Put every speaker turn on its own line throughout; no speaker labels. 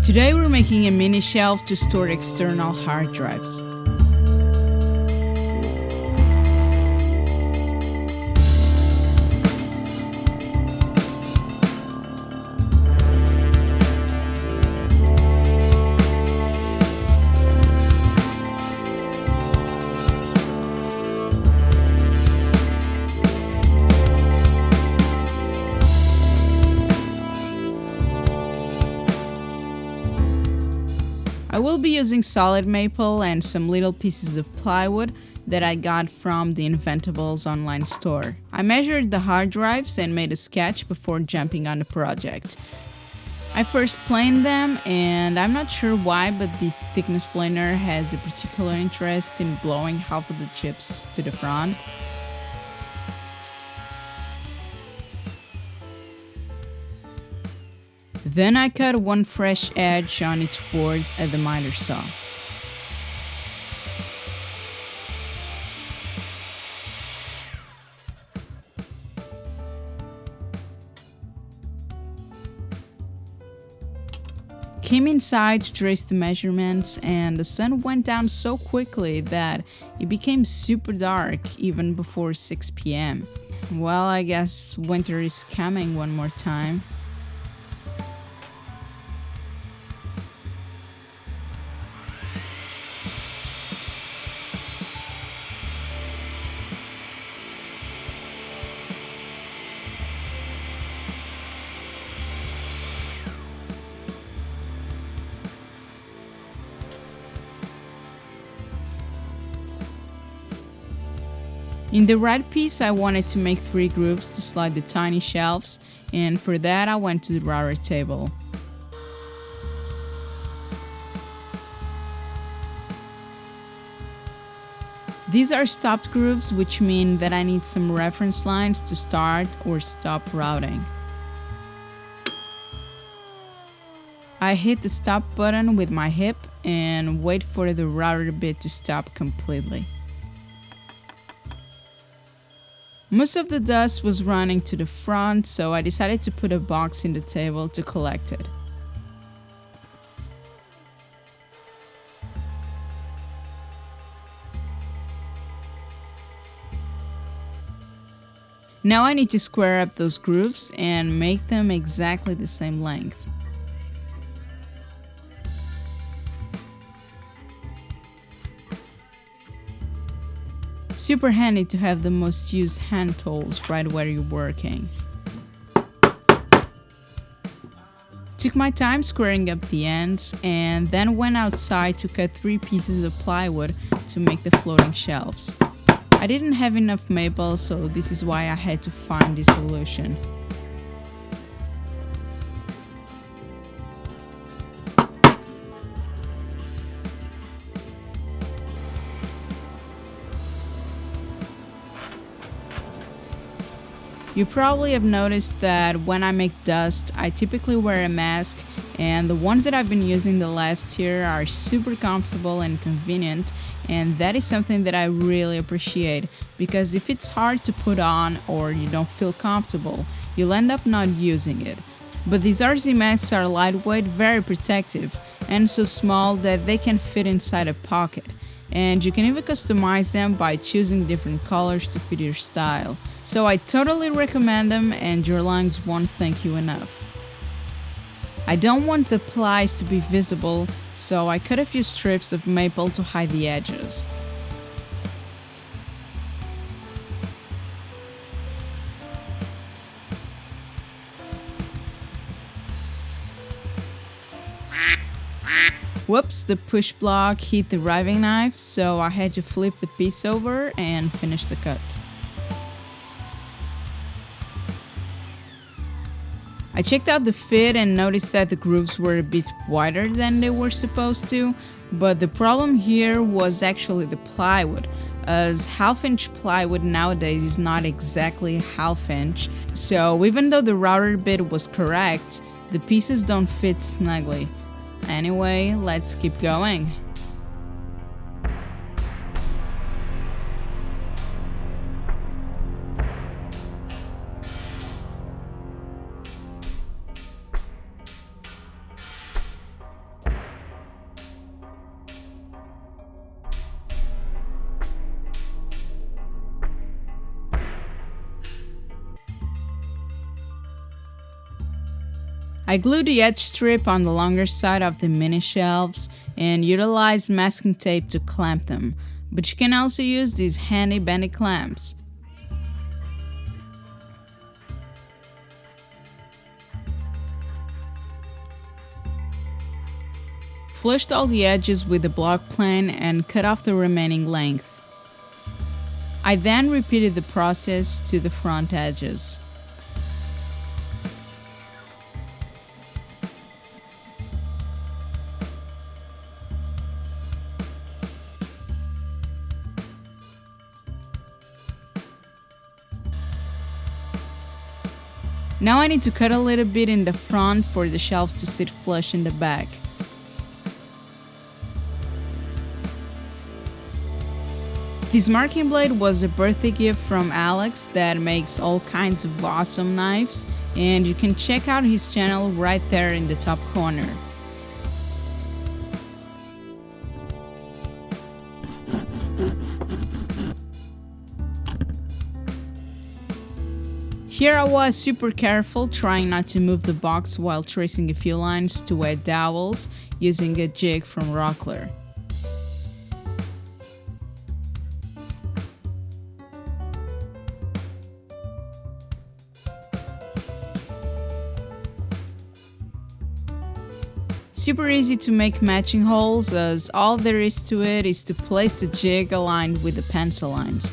Today we're making a mini shelf to store external hard drives. I will be using solid maple and some little pieces of plywood that I got from the Inventables online store. I measured the hard drives and made a sketch before jumping on the project. I first planed them, and I'm not sure why, but this thickness planer has a particular interest in blowing half of the chips to the front. Then I cut one fresh edge on each board at the miter saw. Came inside to trace the measurements, and the sun went down so quickly that it became super dark even before 6 p.m. Well, I guess winter is coming one more time. In the right piece, I wanted to make 3 grooves to slide the tiny shelves, and for that I went to the router table. These are stopped grooves, which mean that I need some reference lines to start or stop routing. I hit the stop button with my hip and wait for the router bit to stop completely. Most of the dust was running to the front, so I decided to put a box in the table to collect it. Now I need to square up those grooves and make them exactly the same length. Super handy to have the most used hand tools right where you're working. Took my time squaring up the ends and then went outside to cut 3 pieces of plywood to make the floating shelves. I didn't have enough maple, so this is why I had to find this solution. You probably have noticed that when I make dust, I typically wear a mask, and the ones that I've been using the last year are super comfortable and convenient, and that is something that I really appreciate, because if it's hard to put on or you don't feel comfortable, you'll end up not using it. But these RZ masks are lightweight, very protective, and so small that they can fit inside a pocket. And you can even customize them by choosing different colors to fit your style. So I totally recommend them, and your lungs won't thank you enough. I don't want the plies to be visible, so I cut a few strips of maple to hide the edges. Whoops, the push block hit the riving knife, so I had to flip the piece over and finish the cut. I checked out the fit and noticed that the grooves were a bit wider than they were supposed to, but the problem here was actually the plywood, as half-inch plywood nowadays is not exactly half-inch, so even though the router bit was correct, the pieces don't fit snugly. Anyway, let's keep going. I glued the edge strip on the longer side of the mini shelves and utilized masking tape to clamp them, but you can also use these handy bendy clamps. Flushed all the edges with the block plane and cut off the remaining length. I then repeated the process to the front edges. Now I need to cut a little bit in the front for the shelves to sit flush in the back. This marking blade was a birthday gift from Alex that makes all kinds of awesome knives, and you can check out his channel right there in the top corner. Here I was super careful, trying not to move the box while tracing a few lines to add dowels using a jig from Rockler. Super easy to make matching holes, as all there is to it is to place the jig aligned with the pencil lines.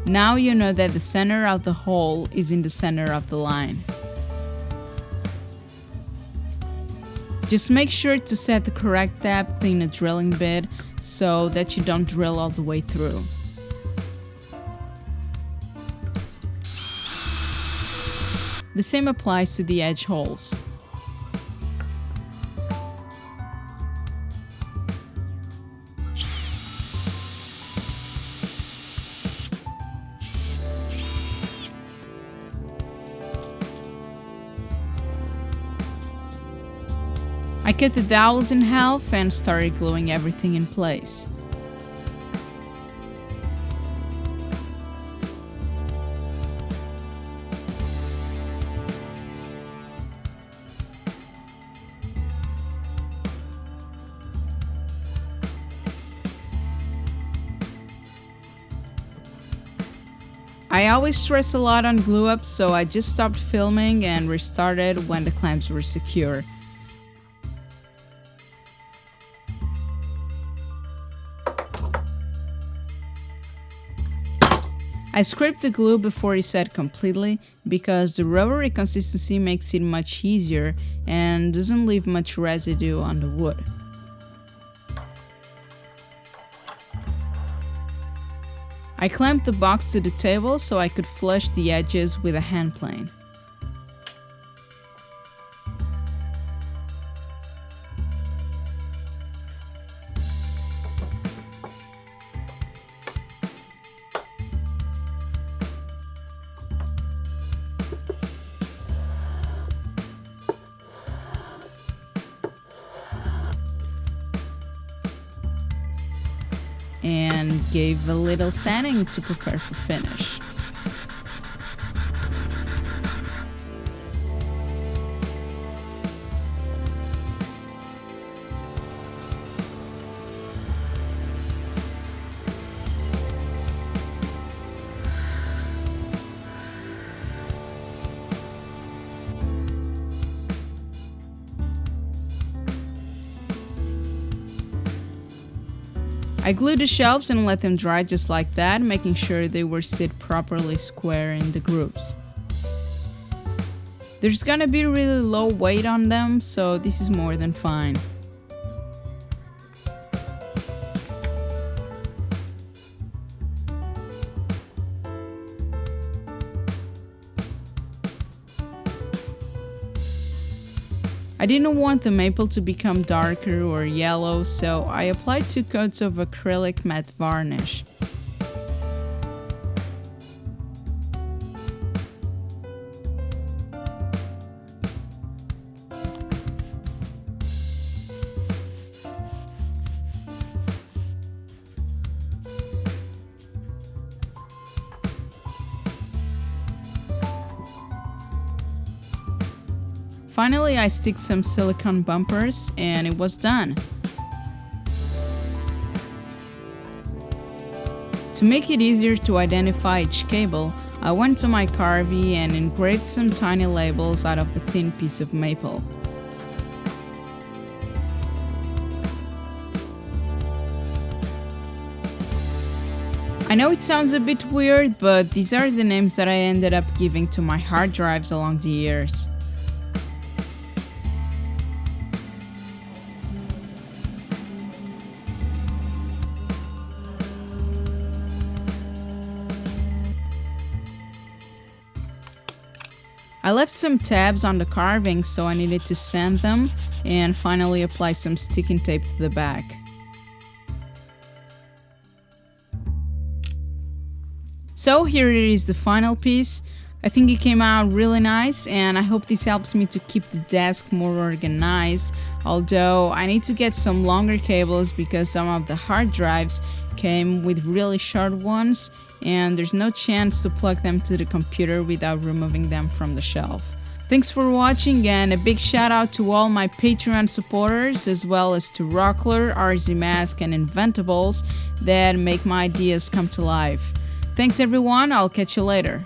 Now you know that the center of the hole is in the center of the line. Just make sure to set the correct depth in a drilling bit so that you don't drill all the way through. The same applies to the edge holes. I cut the dowels in half and started gluing everything in place. I always stress a lot on glue up, so I just stopped filming and restarted when the clamps were secure. I scraped the glue before it set completely because the rubbery consistency makes it much easier and doesn't leave much residue on the wood. I clamped the box to the table so I could flush the edges with a hand plane. And gave a little sanding to prepare for finish. I glued the shelves and let them dry just like that, making sure they were sit properly square in the grooves. There's gonna be really low weight on them, so this is more than fine. I didn't want the maple to become darker or yellow, so I applied 2 coats of acrylic matte varnish. Finally, I stick some silicone bumpers and it was done. To make it easier to identify each cable, I went to my Carvey and engraved some tiny labels out of a thin piece of maple. I know it sounds a bit weird, but these are the names that I ended up giving to my hard drives along the years. I left some tabs on the carving, so I needed to sand them and finally apply some sticking tape to the back. So here it is, the final piece. I think it came out really nice and I hope this helps me to keep the desk more organized, although I need to get some longer cables because some of the hard drives came with really short ones and there's no chance to plug them to the computer without removing them from the shelf. Thanks for watching and a big shout out to all my Patreon supporters as well as to Rockler, RZ Mask and Inventables that make my ideas come to life. Thanks everyone, I'll catch you later.